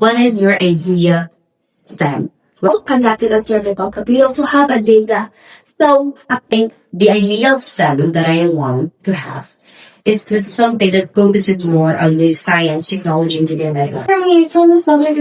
What is your idea STEM? Also conducted a survey about that. We also have a data. So I think the ideal STEM that I want to have is that something that focuses more on the science, technology, engineering. for me, from the subject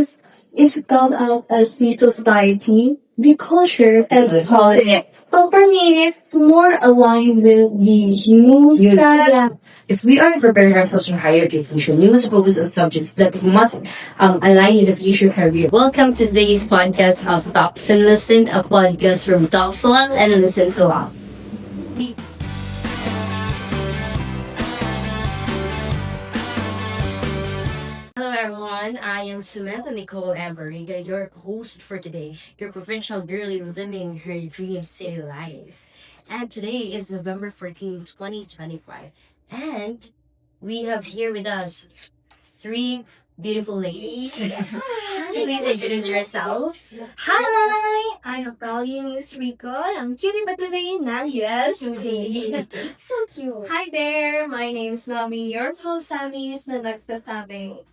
is spelled out as the society, the culture, and the politics. So for me, it's more aligned with the human side. If we are preparing ourselves for higher education, we must focus on subjects that must align with the future career. Welcome to today's podcast of Talks and Listen, a podcast from Talks a Lot and Listens a Lot. Hello everyone, I am Samantha, Nicole, and Bariga, your host for today, your provincial girlie living her dream city life. And today is November 14th, 2025. And we have here with us three beautiful ladies. Please introduce yourselves. Hi, I'm Eunice, Rico. I'm cutie but today not yes. So cute. Hi there, my name's Novie, your co-samis na nagsasabing.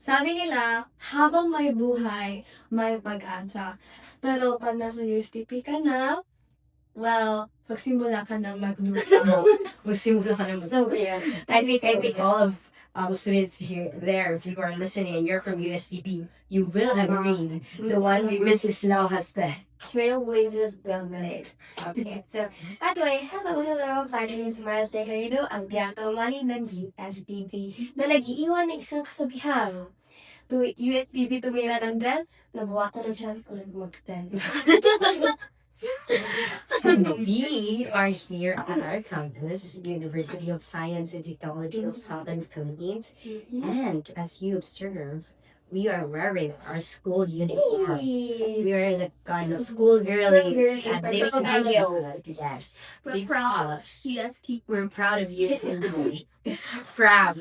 Sabi nila, habang may buhay, may pag-asa. Pero pag nasa USTP ka na, well, magsimula ka na magluto. Magsimula ka naman. So, yeah. I think all of students here there, if you are listening and you're from USDP, you will agree the one Mrs. Eslao has said. Trailblazers Belgrade. Okay, so, by the way, hello. My name is Myles Clarido, ang gagamani ng USDP na nag-iiwan ng isang kasabihan. To USDP tumira ng dress, nabuwa ko ng chance ko mag-10. So we are here at our campus, University of Science and Technology of Southern Philippines, and as you observe, we are wearing our school uniform. We are the kind of school girlies at this video. Yes, We're proud. because we're proud of you. Proud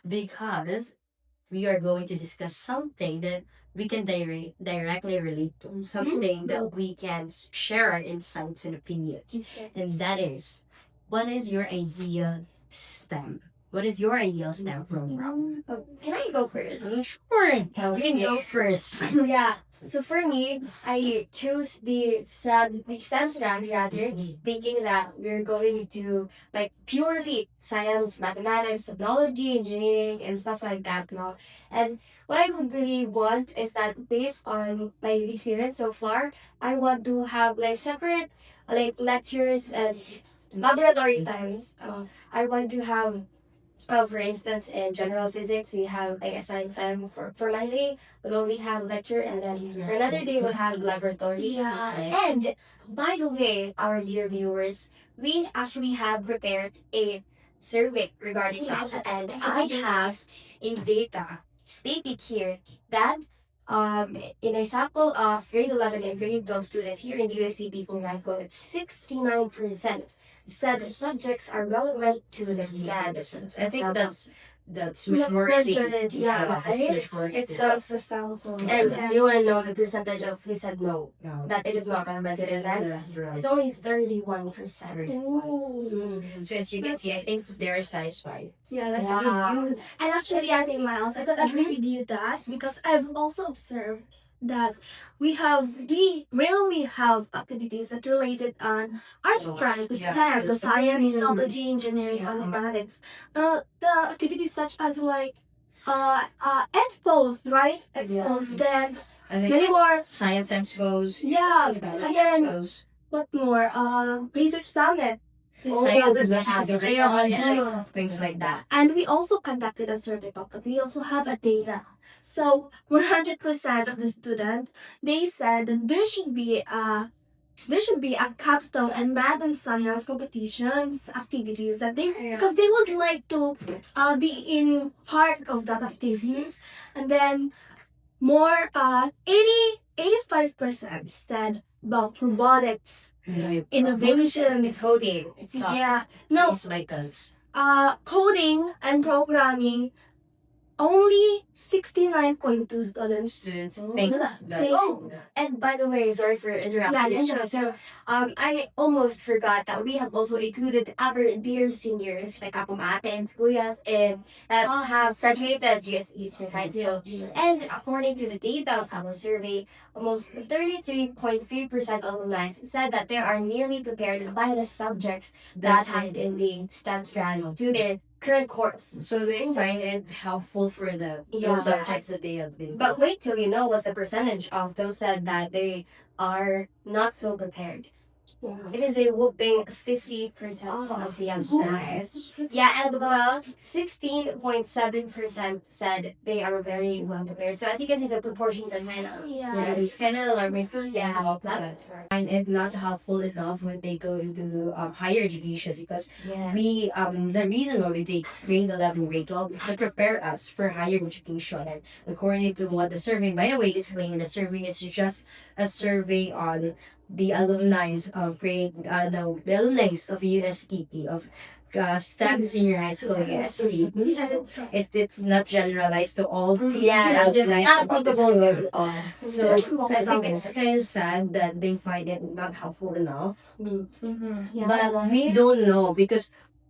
because we are going to discuss something that we can directly relate to, something that we can share our insights and opinions. And that is, what is your ideal STEM? What is your ideal STEM program? Can I go first? Sure, you can go first. Yeah. So for me, I choose the STEM strategy rather, thinking that we're going to like purely science, mathematics, technology, engineering, and stuff like that. No? And what I would really want is that based on my experience so far, I want to have like separate like lectures and laboratory times. I want to have for instance, in general physics, we have like assigned time for Monday. We'll only have lecture, and then for another day, we'll have laboratory. Yeah. And by the way, our dear viewers, we actually have prepared a survey regarding that, and I have a data stated here that in a sample of grade 11 and grade 12 students here in the USCB High School, it's 69% said the subjects are relevant to the studies. I think that's That's majority. majority, yeah, That's right? majority. It's the sample. And you want to know the percentage of who said no, that it is not relevant to the study? It's only 31%. So as you can see, I think they're satisfied. Yeah, that's Yeah. good. And actually, I think Miles, I could agree with you that because I've also observed that we rarely have activities that related on arts, the STEM, the science, technology, engineering, mathematics. The activities such as like expos, right? Expos. Then I think many more. science expos. Yeah. development Again, expos. what more? Research summit. Things like that. And we also conducted a survey about that. We also have a data. So 100% of the students, they said that there should be a capstone and math and science competitions activities that they because they would like to be in part of that activities. And then more 85% said about robotics, innovation, It's coding. It's not. yeah, no, It's like us. coding and programming only 69.2 students. Students Oh, think yeah. that. Oh, and by the way, sorry for interrupting. Yeah, yeah. So, I almost forgot that we have also included our dear seniors, like Apong Ate and Kuyas, and that have graduated USE Senior High School. And according to the data of our survey, almost 33.3% of alumni said that they are nearly prepared by the subjects that have in the STEM strand to their current course. So they find it helpful for the Yeah. those subjects that they have been. But wait till you know what's the percentage of those said that they are not so prepared. It is a whooping 50% of the answers. Yeah, and well, 16.7% said they are very well prepared. So as you can see, the proportions are kind of Yeah, it's kind of alarming. yeah, that's And it's not helpful enough when they go into higher education because yeah. we the reason why we take grade 11 grade 12 is to prepare us for higher education. And according to what the survey, by the way, disclaimer, the survey is just a survey on the alumni of grade no, the alumni of USTP of STEM Senior High School USTP. It's not generalized to all Yeah, the it's alumni not of the applicable school. to all. So I think it's kind of sad that they find it not helpful enough. Yeah, But we don't know because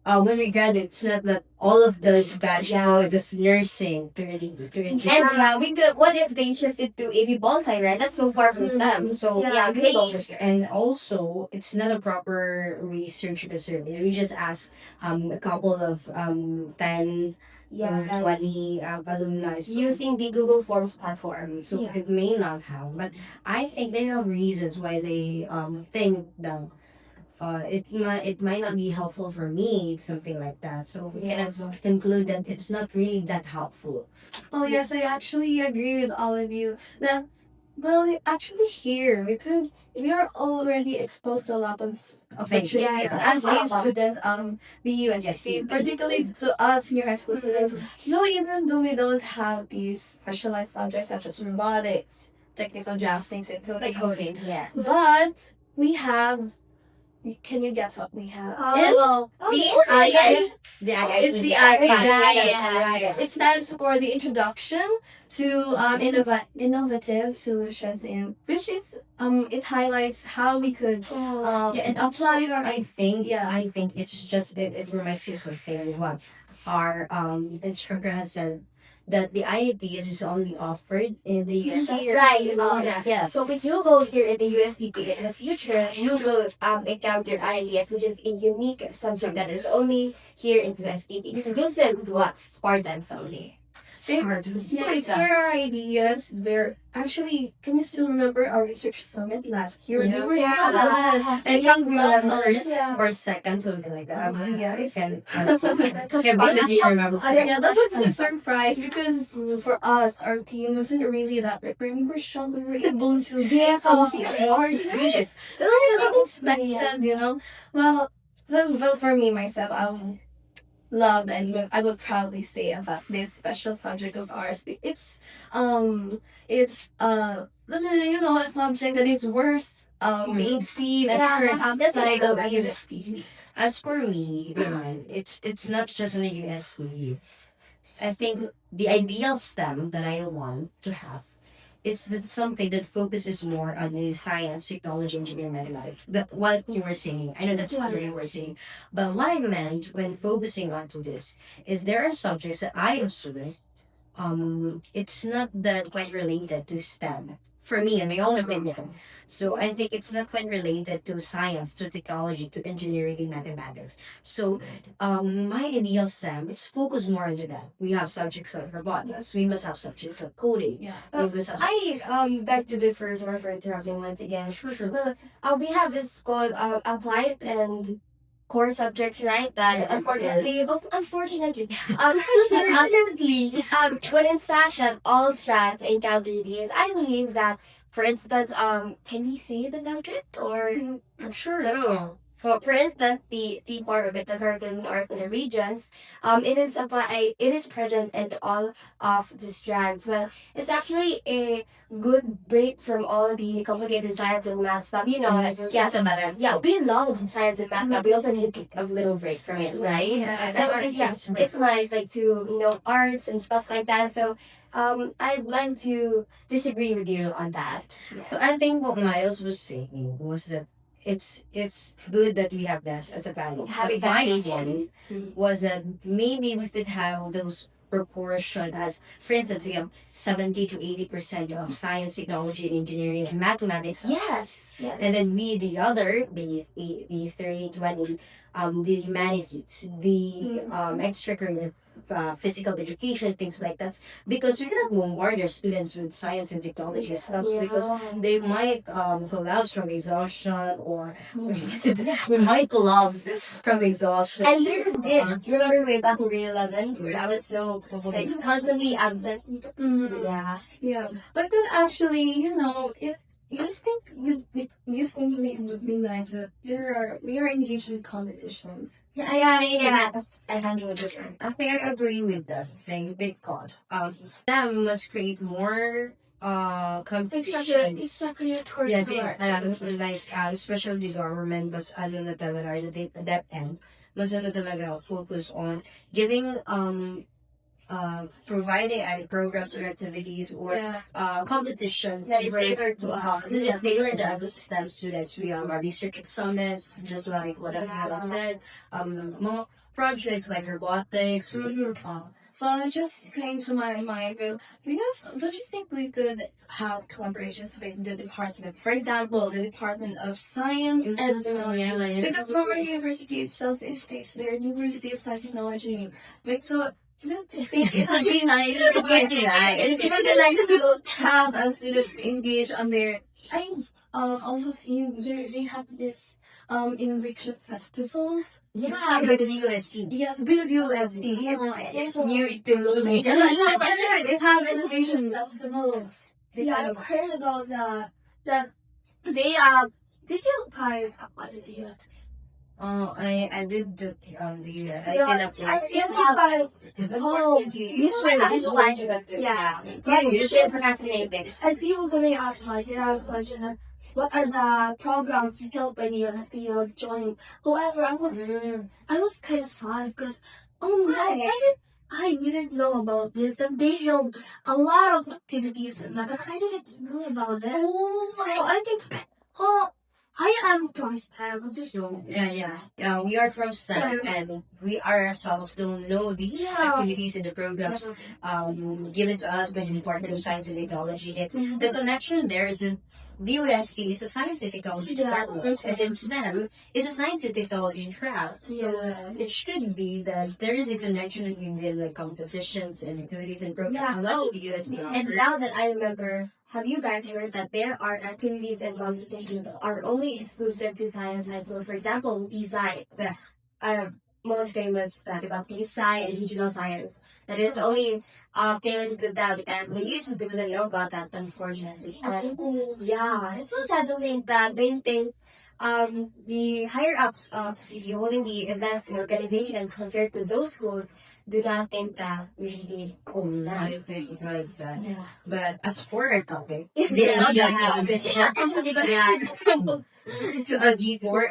when we graduate, it's not that all of those batch go just nursing to and yeah, we could. What if they shifted to AV bonsai? Right, that's so far from STEM. So yeah, we go for STEM. and also it's not a proper research to the survey. We just ask a couple of 10 Yeah, 20 alumni. using the Google Forms platform. So it may not have, but I think there are reasons why they think that it might not be helpful for me, something like that. So we can also conclude that it's not really that helpful. Oh yes, I actually agree with all of you. That actually here we are already exposed to a lot of opportunities Yes, as a yes. student the USP, particularly to us senior high school students. No, even though we don't have these specialized subjects such as robotics, technical draftings, and coding, Like coding, yeah. but we have. Can you guess what we have? Oh, the I. The It's the It stands for the introduction to innovative solutions in which is it highlights how we could and apply our I think it's just it reminds me of a thing what our instructor has said that the IITs is only offered in the US. That's right. Yeah. So when you go here in the USDP in the future, you will encounter IELTS, which is a unique subject that is only here in USDP, exclusive to us, Spartans only. It's for our ideas. We're actually, can you still remember our research summit last year? Yeah. And young girls first Yeah. or second, something like that. Yeah. I can. Maybe you remember. Yeah, that was a surprise because for us, our team wasn't really that prepared. We were shocked we were able to get some of the awards. We just unexpected, you know. Well, for me myself, I would love and I would proudly say about this special subject of ours. It's a subject that is worth being seen and heard outside of USP. As for me, naman, it's not just in the US review. I think the ideal STEM that I want to have is something that focuses more on the science, technology, engineering, mathematics. What you were saying, I know that's what you were saying, but what I meant when focusing onto this is there are subjects that I am student. It's not that quite related to STEM. For me, in my own opinion. So I think it's not quite related to science, to technology, to engineering and mathematics. So my ideal STEM, it's focused more into that. We have subjects like robotics, we must have subjects like coding. Yeah. We must have I beg to differ, sorry for interrupting once again. Well, we have this called applied and core subjects, right? That unfortunately, when in fact that all strats encounter these, I believe that, for instance, can we say the subject or I'm sure. No. Well, for instance, the C part of it, the curriculum or for the regions, it is present in all of the strands. Well, it's actually a good break from all the complicated science and math stuff. You know, like, yeah, It's a balance. yeah, we love science and math, but we also need to take a little break from it, right? Yeah, So that's yeah, what it's nice like to know arts and stuff like that. So I'd like to disagree with you on that. So I think what Miles was saying was that it's good that we have this as a balance. Having But that my patience. one was that maybe we could have those proportion as, for instance, we have 70 to 80% of science, technology, and engineering, and mathematics. Yes, yes. And then we, the other, the 30, 20, the humanities, the extracurricular, physical education, things like that. Because we cannot bombard our students with science and technology stuff because they might collapse from exhaustion or we might collapse from exhaustion. And you did. Remember way back in grade 11? I was so like constantly absent. Yeah. Yeah, but then actually, you know, if you think you think it would be nice that we are engaged in competitions. Yeah. I handle it different. I think I agree with that thing because them must create more competitions. Exactly Yeah, they are like especially the government mas ano na talaga that end mas ano talaga focus on giving providing programs or activities or competitions That is tailored to us. this is tailored to us as STEM students. We our research summits, just like what I said, more projects like robotics. Well, it just came to my mind. Well, don't you think we could have collaborations with the departments? For example, the Department of Science and Technology. Because from our university itself, it states there, University of Science and Technology. Like, so, don't you think it would be nice? It would be nice to have students engage on their. I also seen they have this invitation festivals. Yeah, with the UST. Yes, with USD. It's near to They have innovation festivals. Yeah, I've heard about that. That they did you guys apply to the USD? Oh, I did the I Yeah, can apply. I think you guys. Oh, yeah. Yeah, you should procrastinate it. As you were going to ask, like, you have a question of what are the programs held by the USD you have joined? However, I was kind of sad because, oh my, I didn't know about this, and they held a lot of activities and that, but I didn't know about that. So I think, oh, I am from STEM. Yeah. We are from STEM and we ourselves don't know the activities and the programs given to us by the Department of Science and Technology. The connection there is in the UST is a science and technology department, and then STEM is a science and technology track. So it should be that there is a connection between like competitions and activities and programs. Like the UST. And now that I remember, have you guys heard that there are activities and competitions that are only exclusive to science high school? For example, PSI, the most famous about PSI and regional science. That is only tailored to that, and we used to didn't know about that, unfortunately. And yeah, it's so sad to think that they think the higher ups of the holding the events and organizations compared to those schools do not think that we should be cool to I them. think like that. Yeah. But as for our topic, They are not yeah, as before,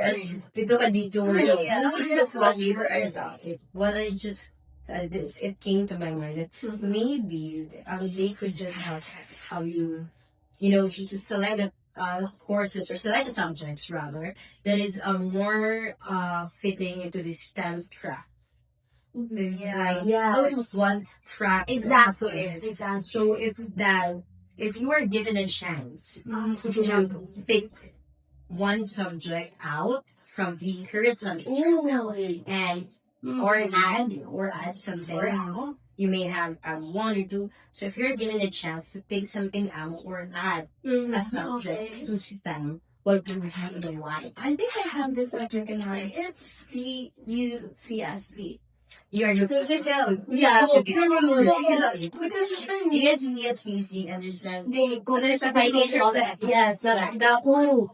we took a detour. This was for our topic. What I just, it came to my mind that maybe they could just have how you to select the courses or select the subjects rather that is more fitting into the STEM track. Like one track. Exactly. So if you are given a chance to pick one subject out from the current subject and or add something, you may have one or two. So if you're given a chance to pick something out or add a subject to STEM, what would you have in why? I think I have this subject in mind. It's the UCSB. You're the physical. Yeah, Yes, please, understand. They go to the citation also. Yes, Correct. the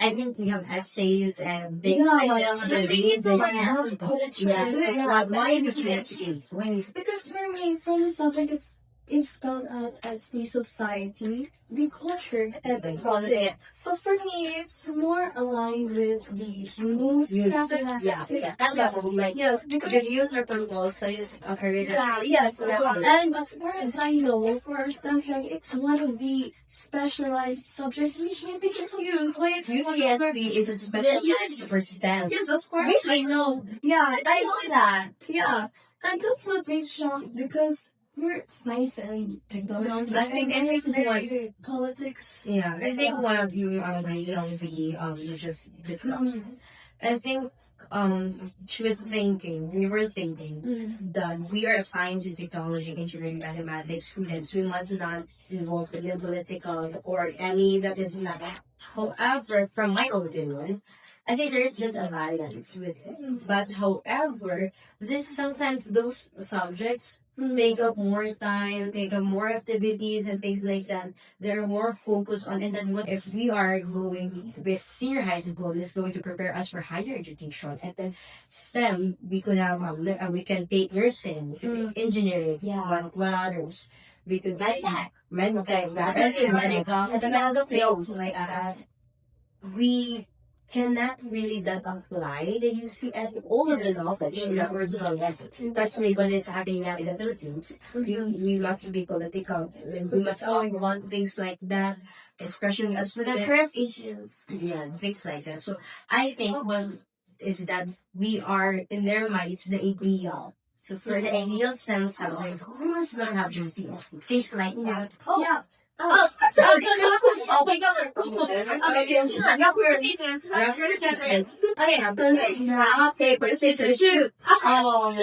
I think we have essays and things Yeah, like yeah. the These are my reason. health culture. Yeah, so Yeah. why is it? Because for me, from the subject is installed out as the society, the culture, and the politics. So for me, it's more aligned with the rules rather than Yeah, that's what I would like. yes, Because use are political studies a career. yeah, yes. And as far as I know, for our subject, it's one of the specialized subjects we can't be confused with. UCSB is a specialized for STEM. Yes, as far as I know. Yeah, I know that. Yeah. And that's what made shocked because we're science and technology. I think anything like Very politics. yeah, I think one of you recently you just discussed. I think she was thinking, we were thinking that we are science and technology, engineering, mathematics students. We must not involve in the political or any that is not. However, from my opinion, I think there's just a balance with it. But however, this sometimes those subjects take up more time, take up more activities and things like that. They're more focused on, and then what if we are going with senior high school is going to prepare us for higher education, and then STEM we could have we can take nursing, we could take engineering, Yeah. what others we could Medtech. medical, And the medical things field. like that. We cannot really that apply the UCS all of the knowledge in the original lessons, especially when it's happening now in the Philippines. We must be political. We must all want things like that, especially as The students. current issues. Yeah, things like that. So I think one is that we are in their minds the ideal. So for the ideal STEM subjects, we must not have UCS. Things like that. Yeah. Oh, Oh my god. rock, paper, scissors, shoot. Oh,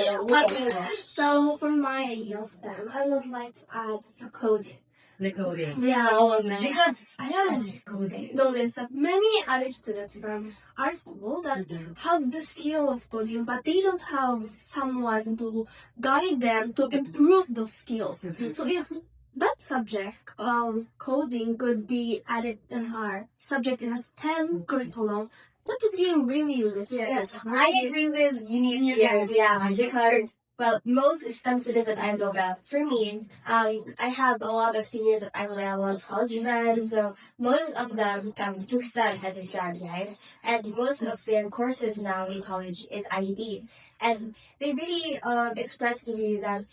So for my ideal STEM, I would like to add a coding. The coding. Yeah. Oh, man. Because I have coding. noticed that many other students from our school that have the skill of coding, but they don't have someone to guide them to improve those skills. So if that subject of coding could be added in our subject in a STEM curriculum, that would be really, really Yes, I agree with Eunice here. Yeah, because well, most STEM students that I know about, for me, I have a lot of seniors that I know, a lot of college friends. So most of them took STEM as a strategy, right? And most of their courses now in college is IED. And they really expressed to me that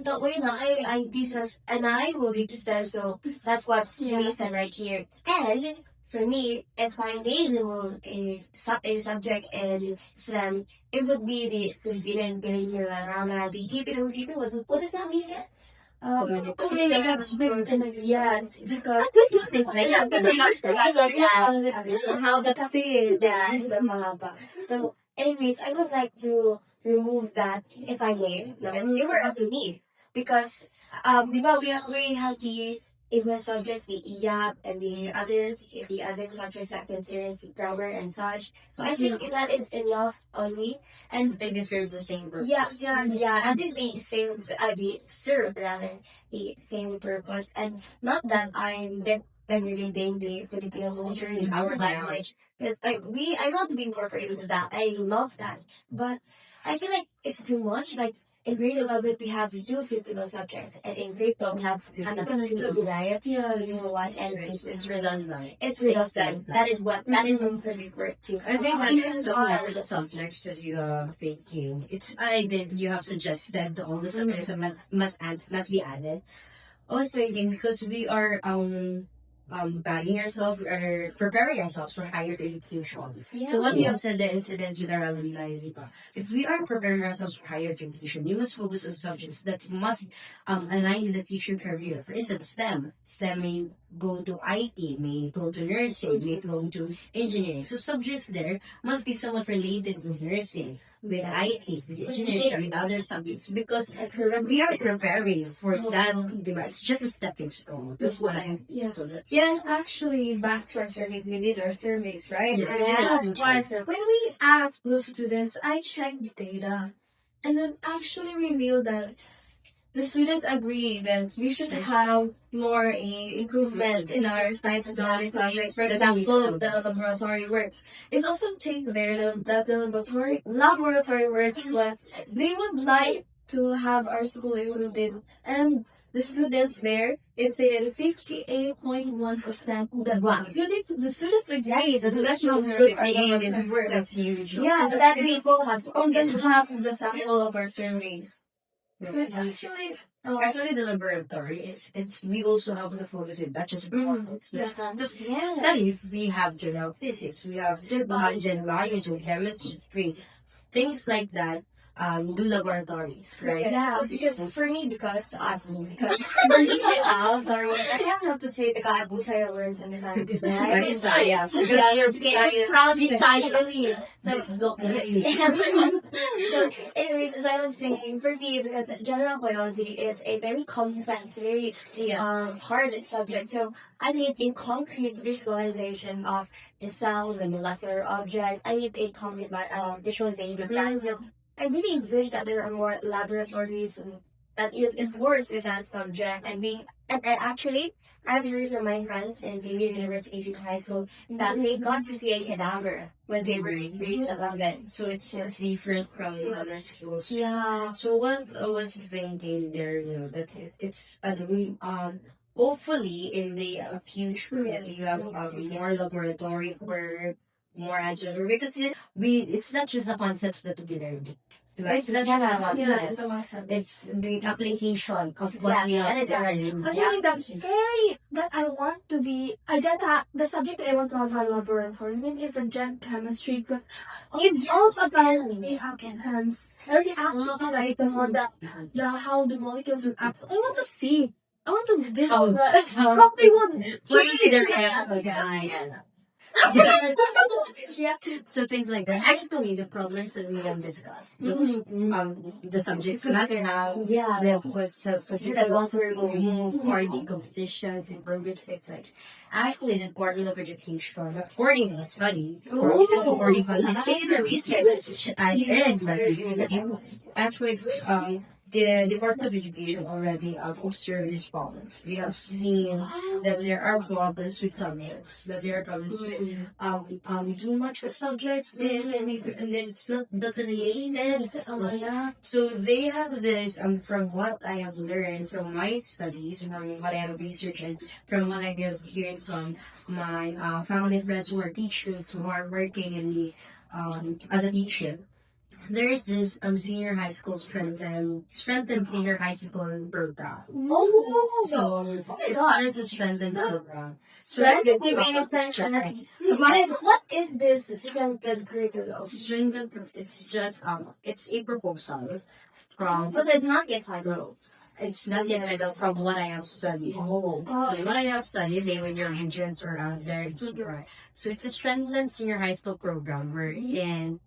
the way na I thesis and I will be to STEM. So that's what Eunice said right here. And for me, if I may remove a subject in STEM, it would be the Filipino and Pilipino the TPO, what does that mean again? Yes, because it's like how the kasi yeah, it's a mahaba. So, anyways, I would like to remove that if I may. No, it were up to me because di ba we have the English subjects, the IAP, and the other subjects that concerns grammar and such. So I think that is enough only. And They deserve the same purpose. yeah. I think they serve rather the same purpose, and not that I'm degrading the Filipino culture is our language, because I love to be incorporated into that. I love that, but I feel like it's too much. Like in grade 11 we have two Filipino subjects, and in grade 12 we have another two, right? Yeah. You know what? And It's redundant. it's redundant. That is the perfect word too. I think that even all the subjects that you are thinking, it's I did you have suggested all the subjects that must be added. I was thinking because we are bagging ourselves, we are preparing ourselves for higher education. So what you have said the incidents with our alumni, diba? If we are preparing ourselves for higher education, we must focus on subjects that must align with the future career. For instance, STEM. STEM may go to IT, may go to nursing, may go to engineering. So subjects there must be somewhat related with nursing, with IT, with engineering, with other subjects, because we are preparing for that. Diba? It's just a stepping stone. That's what I. Yeah. So that's Yeah, and actually, back to our surveys, we did our surveys, right? Yeah. When we asked those students, I checked the data, and it actually revealed that the students agree that we should have more improvement in our science and technology subjects. For example, the laboratory works. It's also take there that the laboratory works was they would like to have our school included, and the students there it stated 58.1% that the students agree that the national group are That's huge. yes, that we will have to more than half of the sample of our surveys. So it's Actually, the laboratory, it's we also have to focus in not just politics. yes. Just Yeah. studies. We have general physics. We have general biology, chemistry, things like that. Do laboratories, right? Yeah, because for me, because sorry, I have to say the guy who say words and then Right? So, yeah. Yeah, you're proudly silent. So, So, anyways, as I was saying, for me, because general biology is a very complex, very hard subject, so I need a concrete visualization of the cells and molecular objects. I need a concrete visualization of that. So I really wish that there are more laboratories that is enforced with that subject. And actually, I've heard from my friends in Xavier University Senior High School that they got to see a cadaver when they were in grade 11. so it's different from other schools. Yeah. So what I was thinking there, that it's hopefully in the future you have more laboratory work, more agile because it's not just the concepts that we learn. Right? It's not just the concepts. awesome. It's the application of what we Yes, have and it's learned. Actually, that I want to be, I get that the subject that I want to have a laboratory with is a gen chemistry because it's also about the hands, every action like the how the molecules react. So I want to see. I want to visualize. Probably won't. Yeah. So things like that. Actually, the problems that we have discussed, the subjects that we have, Yeah. the of course, so That was very move for the competitions and programs like that. Actually, the Department of Education, according to the study, or is it according to the research? I did, actually, the Department of Education already observed these problems. We have seen that there are problems with subjects, that there are problems with too much subjects, and then it's not related. So they have this, from what I have learned from my studies, from what I have researched, and from what I have heard from my family and friends who are teachers who are working in the as a teacher. There is this senior high school strengthened senior high school program. Oh, So it's just a strengthened program. So what is this strengthened curriculum? it's just it's a proposal from So it's not yet five rows. it's not yet titled from what I have studied. Oh. From what I have studied, they when your agents around there, it's right. So it's a strengthened senior high school program wherein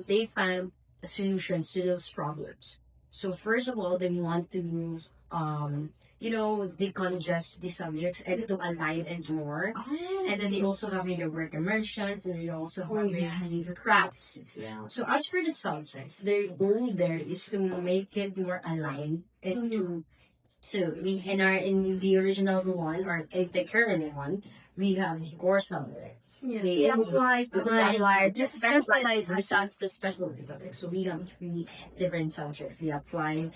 they find solutions to those problems. So first of all, they want to use decongest the subjects and to align and more. And then they also have the work immersions and they also have the crafts. So as for the subjects, their goal there is to make it more aligned and to so we in the original one or in the current one, we have the core subjects. We just specialize ourselves to specialized subjects. So we have three different subjects. The applied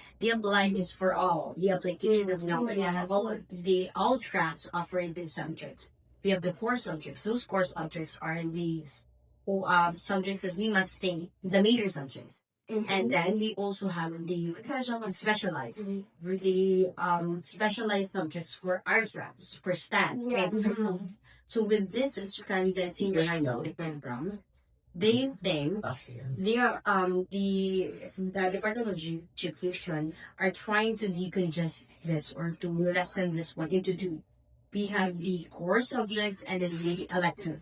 is for all. The application of knowledge has all tracks offering these subjects. We have the core subjects. Those core subjects are these subjects that we must take, the major subjects. And then we also have the specialized, the specialized subjects for our tracks, for STEM. So with this strengthened senior high school program, they think they are the Department of Education are trying to decongest this or to lessen this one into two. We have the core subjects and then the elective.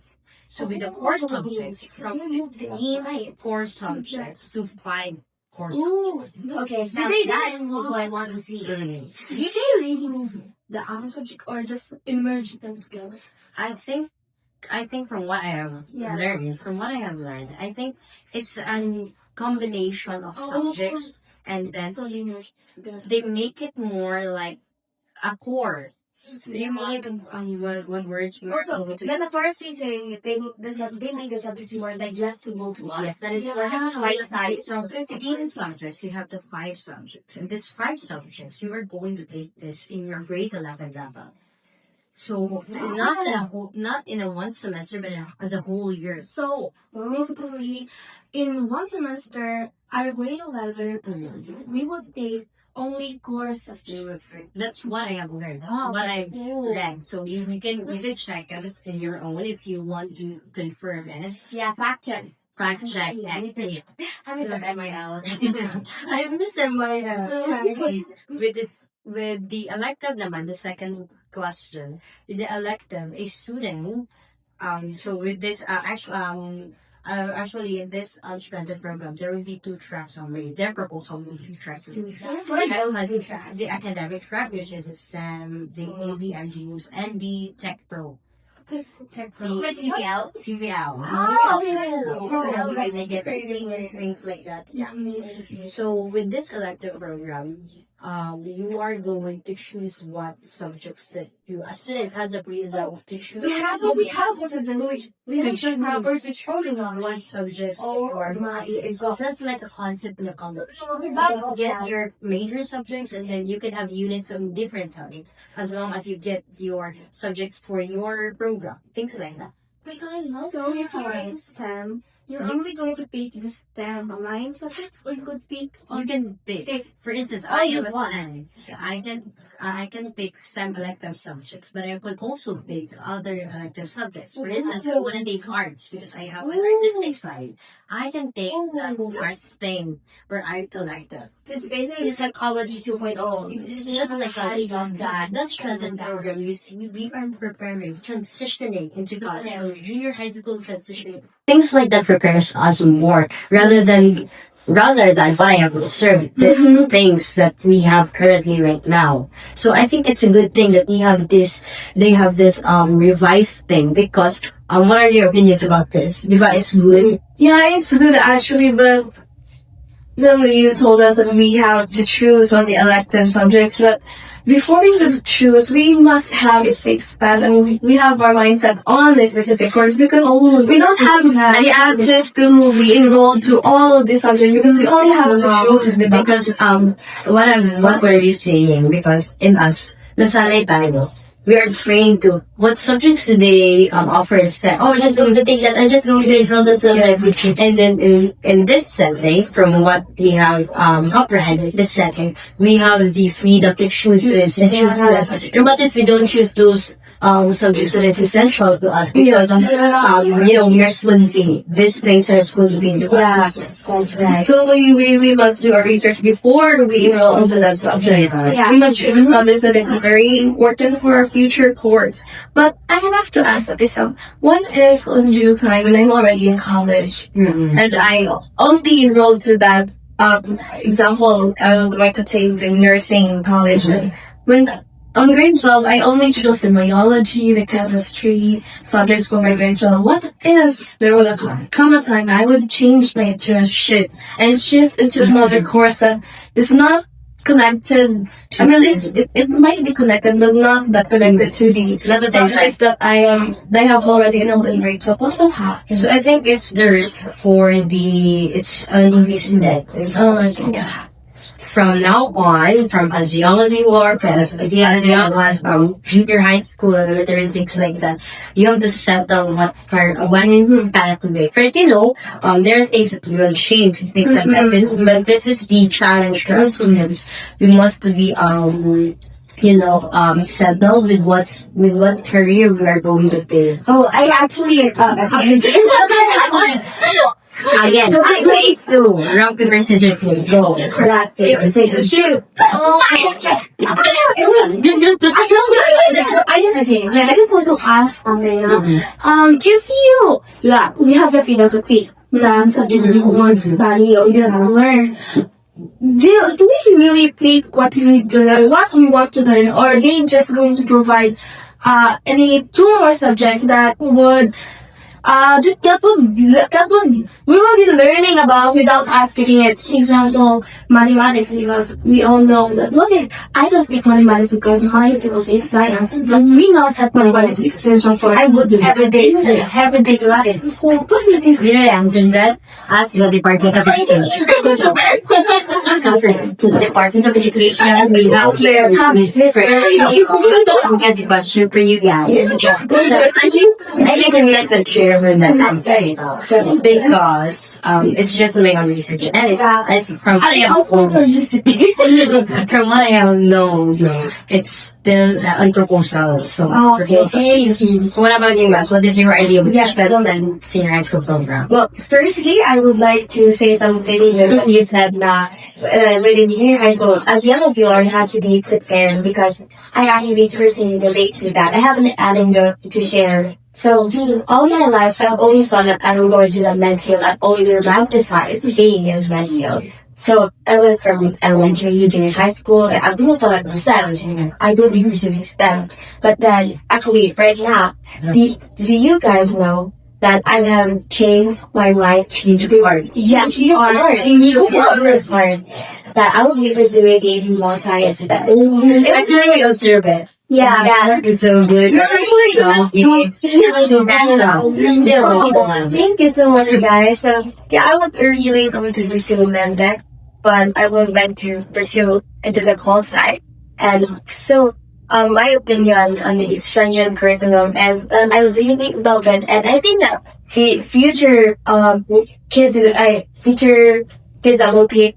So with the core subjects, from 15 core subjects to 5 core subjects. Okay, so that was what I want to see. Did they remove the other subject or just merge them together? I think from what I have learned, I think it's a combination of subjects and then So linear. they make it more like a core. They make one words more Also, able to metaphorically saying they make the subjects more digestible to us. yes, that is Perhaps wow. bite size. From 15 subjects, you have the 5 subjects. And these 5 subjects, you are going to take this in your grade 11 level. So not in a one semester, but as a whole year. So basically, in one semester, our grade 11, we would take only core subjects. That's what I have learned. That's Oh, what I've cool. read. So you can check it in your own if you want to confirm it. Yeah, fact check. Fact check anything. I'm So- at MIL. I miss my with the elective naman, the second question. With the elective, a student so with this actually in this unspended program there will be 2 tracks only. Their proposal will be 2 tracks. For those two tracks. The academic track, which is STEM, the AB and GUs, and the Tech Pro. With TPL. TVL. Oh, Guys, they get seniors, things like that. Yeah. So with this elective program, you are going to choose what subjects that you as students has a reason to choose. So that's what we have for the We have the proper to choose What subjects Oh you are my it's just like a concept in a college. God. Get your major subjects and then you can have units on different subjects as long as you get your subjects for your program. Things like that. So if you're in STEM, you're only going to pick the STEM aligned subjects, or you could pick You can pick. For instance, Oh, I you am a want. STEM. I can pick STEM elective subjects, but I could also pick other elective subjects. For instance, I want to take arts because I have an artistic side. I can take the arts thing for art elective. It's basically psychology 2.0. It's just like that's the program. You see, we are preparing, transitioning into college, from junior high school transitioning. Things like that prepares us more rather than what I have observed. These things that we have currently right now. So I think it's a good thing that we have this. They have this revised thing because what are your opinions about this? Because it's good. Yeah, it's good actually, but normally you told us that we have to choose on the elective subjects, but before we can choose, we must have a fixed pattern. We have our mindset on a specific course because we don't have the access to be enrolled to all of these subjects because we only have to choose Because what were you saying? Because in us, nasanay tayo. We are trained to what subjects do they offer instead? Oh, I'm just going to take that. I'm just going to enroll that subject. And then in this setting, from what we have comprehended, this setting, we have the freedom to choose this and choose this. And what if we don't choose those subjects that is essential to us because we are spoon feed. These things are spoon feed to us. So we must do our research before we enroll into that subject. Yeah. We must choose a subject that is very important for our future course. But I have to ask this, what if on due time when I'm already in college and I only enrolled to that example, I would like to take the nursing college. When on grade 12, I only chose the biology, the chemistry subjects for my grade 12. What if there would come a time I would change my interest and shift into another course that is not connected? I mean, it might be connected, but not that connected to the subjects that I have already enrolled in grade 12. What will happen? So I think it's the risk for it's a newbie student. From now on, from as young as you are, as young as junior high school, elementary, things like that, you have to settle one path to make. Right, there are things that will change, things like that. But this is the challenge for us students. We must be settled with what career we are going to take. Oh, I actually Again, wait, 2, rock, paper, scissors, go. shoot. I just want to ask something. If we have the freedom to pick the subject that we want to study or you want to learn, do we really pick what we want to learn, or are they just going to provide any tool or subject that would we will be learning about without us speaking it. Example, mathematics, because we all know that, okay, I don't pick mathematics because my field is science, but we know that mathematics is essential for I would do everyday life. So, what do you think? You know the answer to that? Ask the Department of Education. So for the Department of Education, we have here because it was true for you guys. I think I'm not so sure for that answer because it's just something on research and it's from what I have from what I have known, it's still unproposal. So Okay. so what about you guys? What is your idea with yes. the senior high school program? Well, firstly, I would like to say something when you said that within junior high school, as young as you are, you have to be prepared because I actually personally relate to that. I have an anecdote to share. So, all my life, I've always thought that I will go into the med field. I've always romanticized being in med field. So, I was from elementary, junior high school, and I really thought it was STEM. I would be pursuing STEM. But then, actually, right now, do you guys know that I have changed my mind to yes, you are that I will be pursuing a more science. I feel like I observe it. Yeah. That is so good. Thank you so much, guys. So, yeah, I was originally going to pursue Mendec, but I would like to pursue into the call side. And so, my opinion on the stringent curriculum is that I really love it, and I think that the future future kids that will take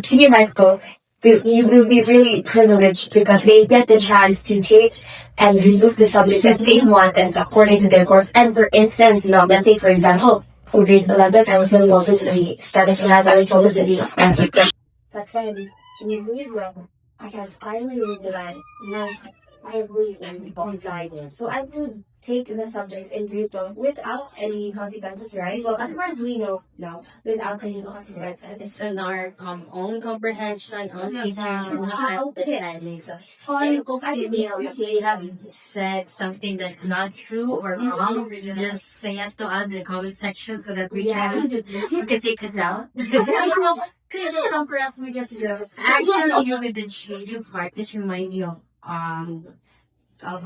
senior high school, you will be really privileged because they get the chance to take and remove the subjects that they want and according to their course. And for instance, let's say for example, for grade 11, I was involved in the status as I focus in the status. That's why you really well. I can finally realize now I believe in both sides. So I would take the subjects in grade 12 without any consequences, right? Well, as far as we know now, without any consequences. It's in our own comprehension, own research, How understanding. So, I if you have said something that's not true or wrong, just say us to us in the comment section so that we can take this out. Please don't come for us, we just Actually, you with the changing part, this remind me of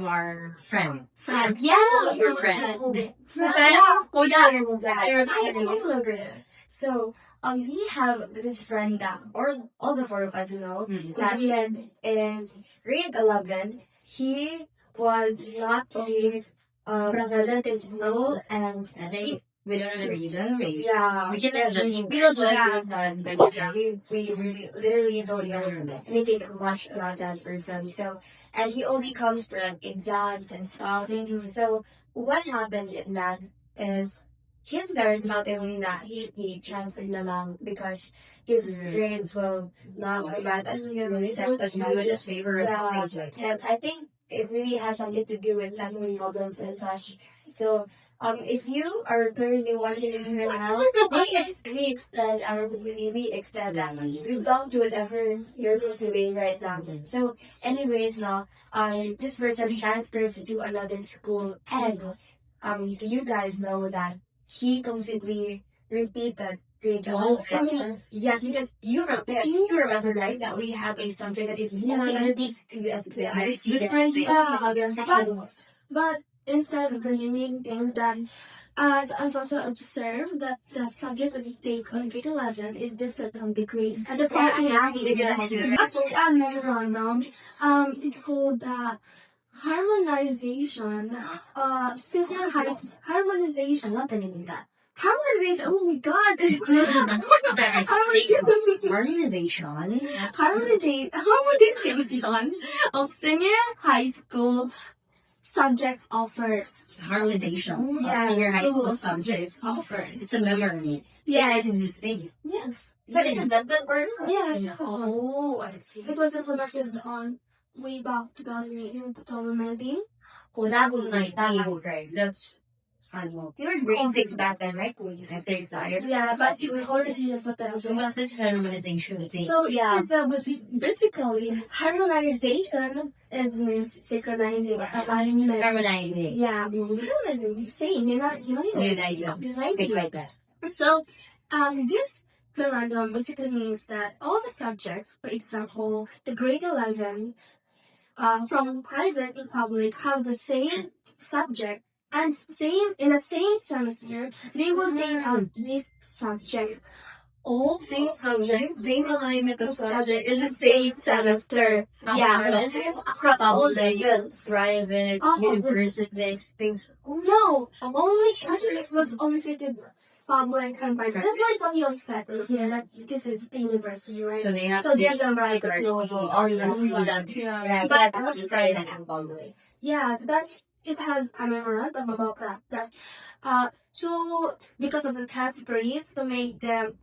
our friend. Yeah. Your friend. So, we have this friend that, or all the four of us know, that in grade 11, he was not always present in school, and I think we don't know the reason. Maybe. yeah, We can yes, judge him. we don't know his reason, but yeah, we really, literally don't know anything much about that person. So, and he only comes for like exams and stuff. So, what happened in that is his parents not only that he transferred na lang because his grades will not be bad as you know, That's Eunice's favorite yeah, subject. and I think it really has something to do with family problems and such. So, if you are currently watching this right now, we extend our sympathy, we extend that. We belong to whatever you're pursuing right now. So, anyways, now, this person transferred to another school, and do you guys know that he completely repeated grade 12? Yes, because you remember right that we have a subject that is unique to S.T.E.M. Different others. But instead of the unique thing that as I've also observed that the subject that we take on grade 11 is different from the grade. And the part actually, I'm not wrong now. It's called harmonization. Senior high harmonization. Not the name of that. Harmonization. Oh my god. Harmonization. Harmonization of senior high school subjects offers. Harmonization of Yeah. senior high school subjects offered. It's a memory. Yes. It's existing. Yes. So it's a deadline word? Yeah. Oh, I see. It was implemented on way back 2018, 2019. Oh, that was my That's You were grade 6 back then, right? I think that. Yeah, but it's already a potential. So what's this harmonization thing? So Yeah. it's basically harmonization is means synchronizing or alignment. Harmonizing. Yeah, harmonizing. Same, Think like that. So, this memorandum basically means that all the subjects, for example, the grade 11, from private to public, have the same subject and same in the same semester. They will take out this subject. All same subjects, same alignment of subject in the same semester. Yeah. Across all regions. Private, universities, things. No, only subjects was only stated public and private. That's why Tony said here that this is a university, right? So they have So they have the right to to all the freedom. Yeah, But that's private and public. yes, but it has a memorandum about that to because of the categories to make them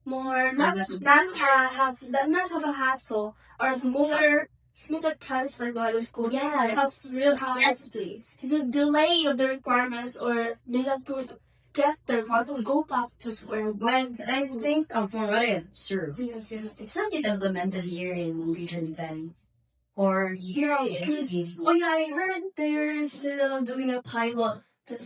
more not have a hassle or smoother transfer to other schools. Yeah. Helps real Yes, please. the delay of the requirements or they not going to get their model go back to square one. But I think from what I observed, it's not yet implemented here in Region 10 or here in Oh yeah, I heard they're still doing a pilot.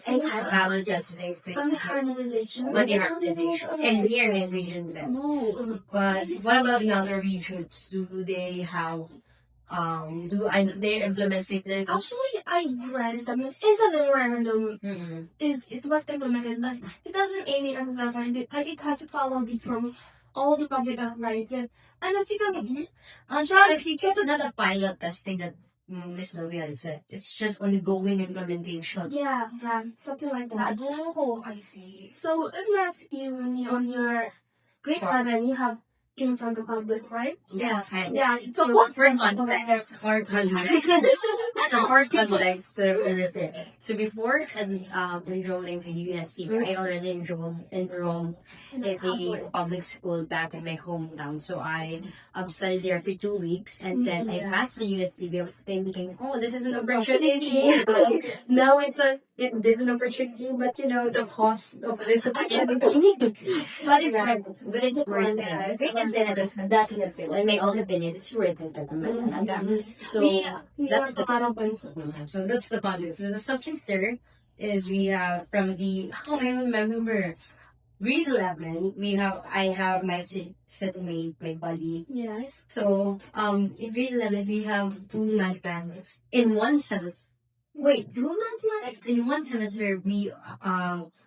and balance testing On the things. harmonization. But the harmonization. And here in Region 10. No. But what about in other regions? Do they have they're implementing it? Actually, I read them in the memorandum Mm-hmm. it was implemented like it doesn't any underline it, but it has followed it from all the public and private. And as you can So I think it's not a pilot testing that Miss Novie has said. It's just ongoing implementation. yeah, something like that. Oh, I see. So unless you on your grade 11 you have came from the public, right? Yeah. Yeah. So what's for the context, for context, so for context, so before enrolling to USC, I already enrolled in a public school back in my hometown. So I studied there for 2 weeks, and then I passed the USC. I was thinking, oh, this is an opportunity. No, this is an opportunity, but the cost of this opportunity. But it's worth it. We can say that it's definitely. In my own opinion, it's worth it. So that's the so that's the context. So the subjects there is we have from the I remember grade 11 I have my seatmate, my buddy. Yes. So in grade 11 we have 2 mathematics in one semester. Wait, 2 mathematics? In one semester we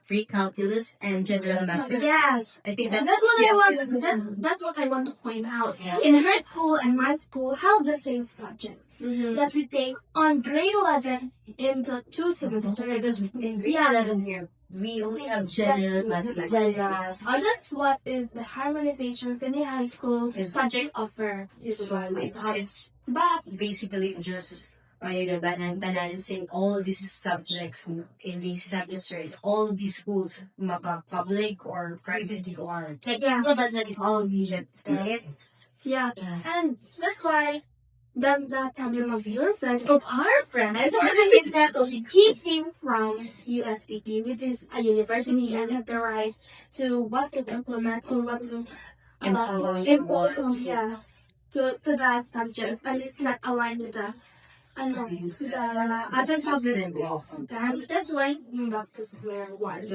free calculus and general mathematics. Yes. I think That's that's what I want. That's what I want to point out. In her school and my school have the same subjects that we take on grade 11 in the 2 semesters. Because in grade 11 here we only have general mathematics. That's what is the harmonization senior high school Is- subject offer. So it's But basically just balancing all these subjects in these semester, all these schools, public or private or yeah, So that is all regions, right? yeah, and that's why the problem of your friend, of our friend, is that he came from USDP, which is a university, and had the right to what to implement or what to impose on to the subjects, and it's not aligned with the to the other subjects. And that's why you back to square one.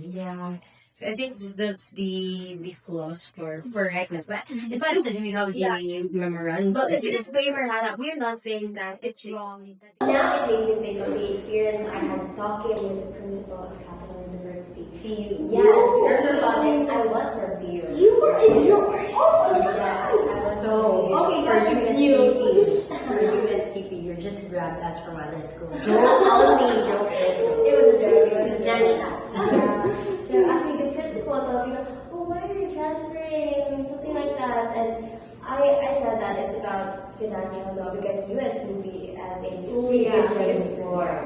Yeah. I think that's the flaws for correctness. But it's better than we have the memorandum. But it's a disclaimer, Hannah. We're not saying that it's wrong. Now it made me think of the experience I had talking with the principal of Capital University. CU. Yes, because for context, I was from CU. You were in your Yeah, I was So, from CU. for USTP, you're just grabbed us from other school. Only joke. It was a joke. It was a Snatched joke. us. So actually the principal told me, oh, why are you transferring? Something like that. And I said that it's about financial law because USDP as a school before.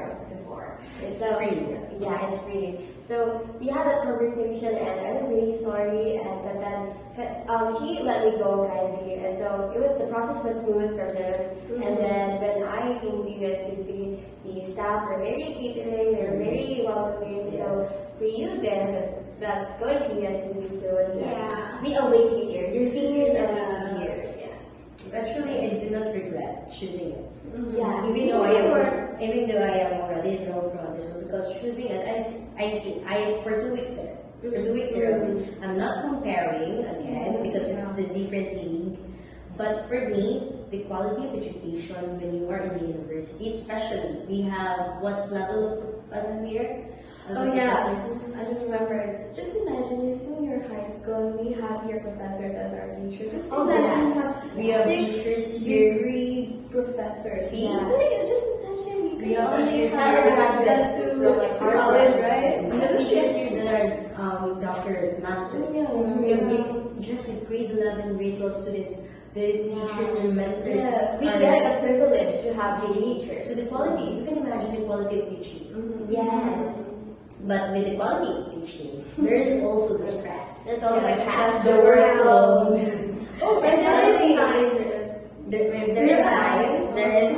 It's So, free. yeah, it's free. So we had that conversation, and I was really sorry. And but then she let me go kindly, and so the process was smooth from there. And then when I came to USDP, the staff were very catering, they were very welcoming. So for you there, that's going to USDP soon. Yeah. We await you here. Your seniors await you here. Actually, I did not regret choosing it. Yeah. Even though I am already enrolled from other school, because choosing it, I for 2 weeks there. For 2 weeks there, I'm not comparing again because it's the different league. But for me, the quality of education when you are in the university, especially, we have what level of here? Oh yeah, I just remember. Just imagine you're still in your high school and we have your professors as our teachers. Just imagine We have six teachers here. degree professors. See? Yeah. Just imagine you We can have only teachers have here. access to From, like, Harvard. college, right? We have teachers here that are doctorate, masters. Yeah. We have just a grade 11, grade 12 students. The teachers and mentors. Yes, We are- get a privilege to have the teachers. So the quality, you can imagine the quality of teaching. Yes. But with the quality of teaching, there is also the stress. That's all like half The workload. Oh, and There is there nice. There is size, there is,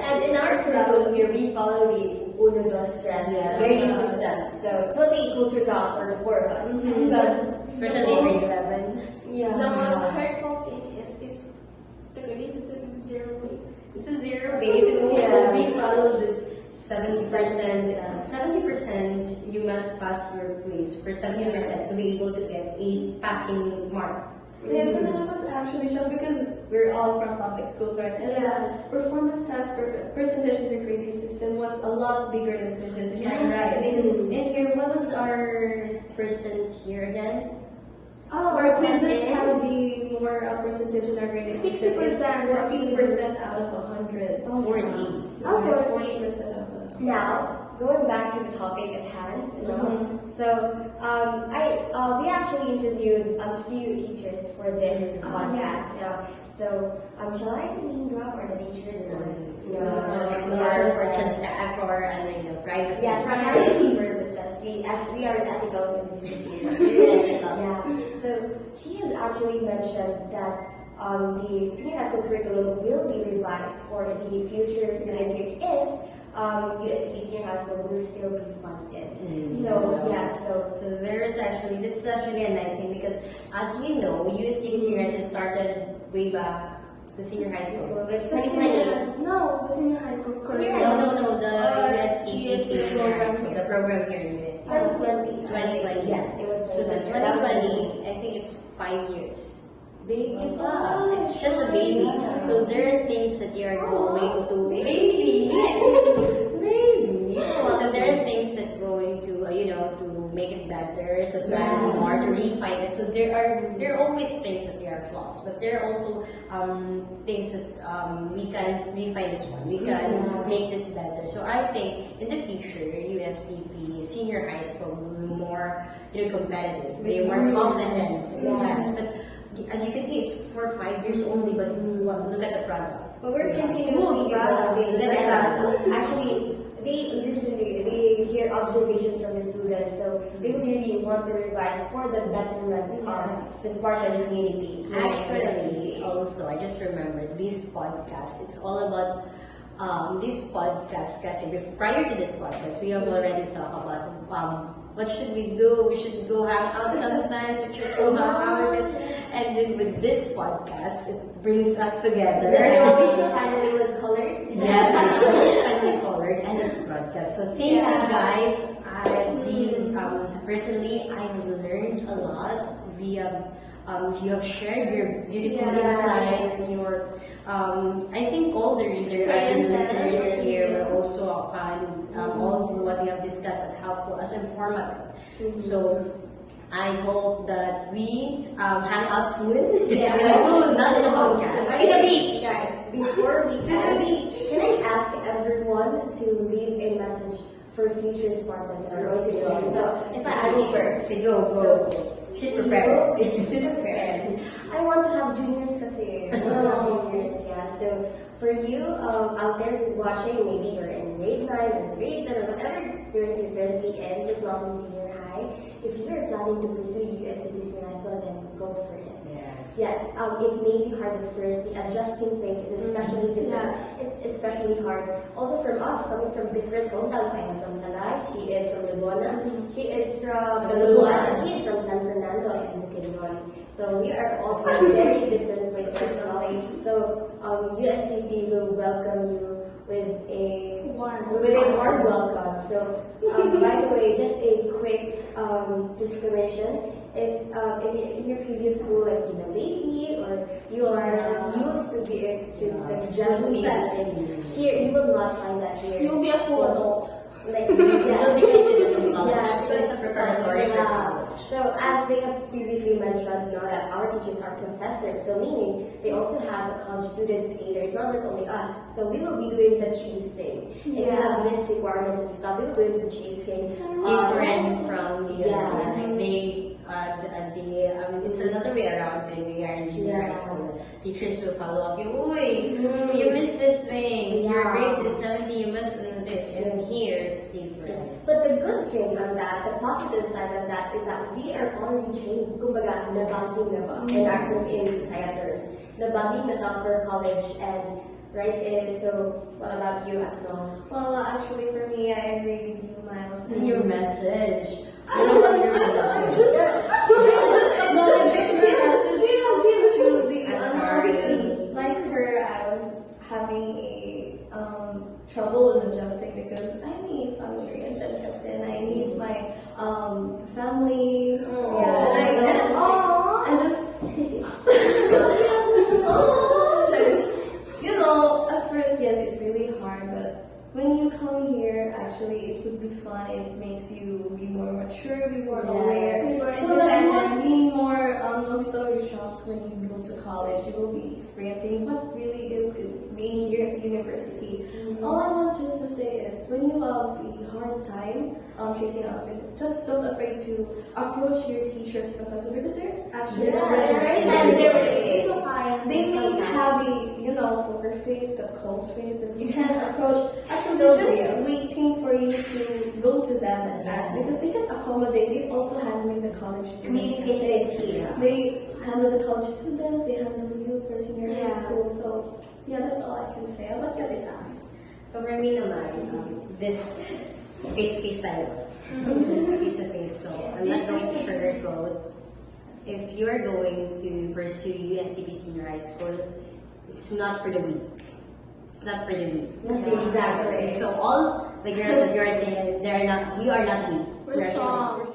and in our curriculum here, we follow the Uno Dos Tres Yeah. grading system. So totally culture shock for the four of us. Because especially in grade 11. yeah. The most hurtful thing is the grading system is 0 base. It's a zero base, and also we follow this 70%. 70% you must pass your quiz for 70% to be able to get a passing mark. Yes, and then I was actually shocked because we're all from public schools, right? And the performance test for percentage of the grading system was a lot bigger than quizzes, if I'm right? Because in here, what was our percent here again? Oh, Our quizzes has the more percentage in our grading system. 60%. 40% out of 100. 40. Oh, It's 40. 40% of 100. Now, going back to the topic at hand, so we actually interviewed a few teachers for this podcast. So shall I name drop or the teachers or for privacy. Yeah, for privacy purposes, we are ethical in this video. Yeah. So she has actually mentioned that the senior high school curriculum will be revised for the future students here if USDP senior high school will still be funded. So yeah, so This is actually a nice thing because as you know, USDP senior high school started way back the senior high school. like 2020. No, the senior high school curriculum. No, the USDP senior high school, the program here in USDP. 2020. 2020. Yes, it was So the 2020, I think it's 5 years. Baby, it's just a baby. So there are things that you are going to maybe. So there are things that going to to make it better, to plan more, to refine it. So there are always things that there are flaws, but there are also things that we can refine this one. We can make this better. So I think in the future, USCP senior high school will be more competitive, be more competent. Yes, but as you can see, it's for 5 years only, but look at the product. But we're continuously evolving. Actually, they hear observations from the students, so they would really want to revise for the betterment of the Spartan community. Actually, also, I just remembered this podcast. It's all about this podcast. Kasi prior to this podcast, we have already talked about what should we do? We should go hang out sometimes. We should go hang out with this. And then with this podcast, it brings us together. The finally was colored. Yes, it's finally colored and it's broadcast. So thank you guys. Personally, I have learned a lot. You have shared your beautiful insights and your I think all the readers and listeners here will also find all what we have discussed as helpful, as informative. So I hope that we hang out soon. Soon, not in a podcast. In the beach, guys. Before we end, can I ask everyone to leave a message for future Spartans that are going to go? So if I go first. Say go. She's prepared. She's prepared. I want to have juniors kasi. Juniors, yeah. So for you out there who's watching, maybe you're in grade 9 or grade 10 or whatever grade you're currently in, just not in senior high. If you are planning to pursue USDP senior high school, then go for it. Yes, it may be hard at first. The adjusting phase is especially different. It's especially hard. Also from us, coming from different hometowns. I am from Salay, she is from Lebona, she is from Labuan, and she is from San Fernando and Bukidnon. So we are all from very different places. So USDP will welcome you with a warm welcome. So by the way, just a quick disclaimer. If in your previous school, like in a baby, or you are used to the juggling session, here you will not find that here. You will be a full adult. Like So it's a preparatory. So as they have previously mentioned, that our teachers are professors, so meaning they also have a college students to cater. It's not just only us. So we will be doing the chasing. If you have missed requirements and stuff, we will be doing the chasing. Different from the Yes. it's another way around when we are in junior high school. Teachers will follow up you. Uy, you missed this thing. Your grades is 70. You missed this. And here it's different. But the good thing on that, the positive side of that, is that we are already trained. Kumbaga, nabaging na ba? In our in Bisaya terms. Nabaging na top for college and right? And so, what about you, Akno? Well, actually, for me, I agree with you, Myles. Your message. I don't know your message. Just acknowledging your message. You know, give to the sorry. because like her, I was having a trouble in adjusting because I'm a family-oriented person. I miss my family. Yeah, and just you know, at first, yes, it's really hard, but when you come here, actually, it would be fun. It makes you be more mature, be more aware. So that you won't be more shocked when you go to college. You will be experiencing what really is being here at the university. All I want just to say is, when you have a hard time chasing out, just don't afraid to approach your teachers, professors, because they're actually they may have a poker face, the cold face that you can approach. Actually, they're just waiting for you to go to them and ask because they can accommodate. They also handling the college students. Communication is key. They handle the college students. They handle you for senior high school. So yeah, that's all I can say. How about you, Lisa? So for me naman, this face-to-face tayo. Face-to-face. So I'm not going to sugarcoat. If you are going to pursue USDP Senior High School, it's not for the weak. It's not for the weak. That's exactly. So all the girls that you are saying, we are not weak. We're strong.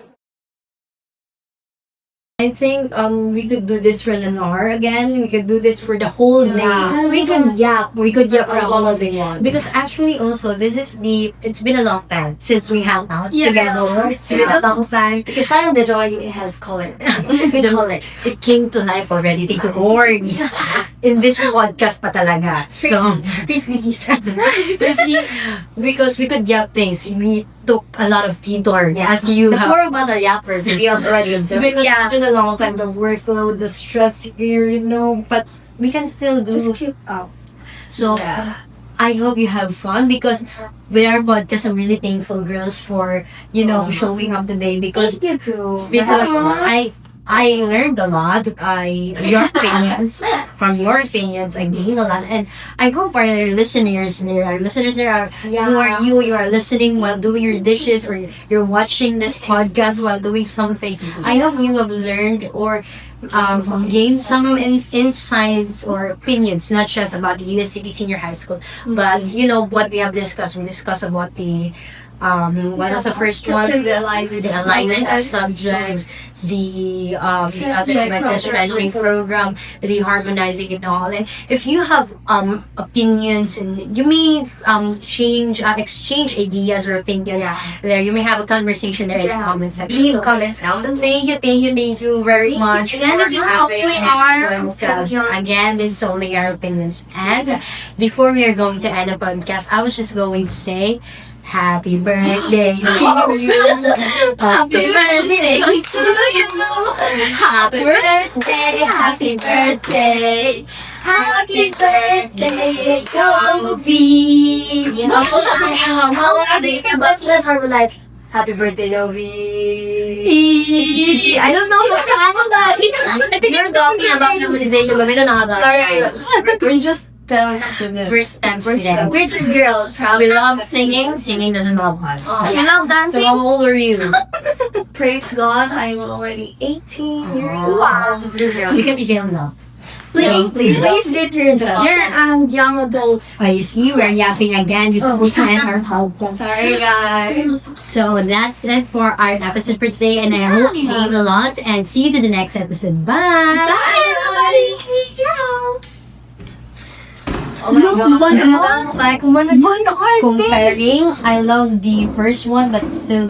I think we could do this for an hour again. We could do this for the whole day. We could yap for as long as we want. Because actually also it's been a long time since we hung out together. It's been a long time. Because parang the joy has color. It's been color. It came to life already. They born in this podcast pa talaga. So because we could yap things. We took a lot of detour as you The have. four of us are yappers, if you have already observed. Because it's been a long time, the workload, the stress here, but we can still do. Just keep up. So, I hope you have fun because with our podcast, I'm really thankful, girls, for showing up today because Thank you too. because I learned a lot. Your opinions, from your opinions, I gained a lot, and I hope our listeners there, you are listening while doing your dishes or you're watching this podcast while doing something. I hope you have learned or gained some insights or opinions, not just about the USCB Senior High School, but what we have discussed. We discussed about the what was the first one? The alignment of subjects, the assignment rendering program, the harmonizing and all. And if you have opinions and you may exchange ideas or opinions there, you may have a conversation there in the comment section. Leave comments down below. Thank you very much for Again, this is having only this our podcast. opinions. Again, this is only our opinions. And before we are going to end the podcast, I was just going to say, happy birthday to you. Happy birthday to you. Happy birthday. Happy birthday. Happy birthday, Novie! But let's harmonize. Happy birthday, Novie! I don't know how to handle that. You're talking about harmonization, but we don't know how to. Sorry, we're just students. First time We're students. British girls. We love singing. Singing doesn't love us. We love So dancing. how old are you? Praise God, I'm already 18 years old. Wow. You can begin now. Please be true. You're a young adult. Oh, you see, we're yapping again. You're supposed to end our podcast. Sorry, guys. So that's it for our episode for today, and I hope you gained a lot. And see you to the next episode. Bye. Bye, ciao. Oh my God. One hour. Like One hour. comparing, I love the first one, but still.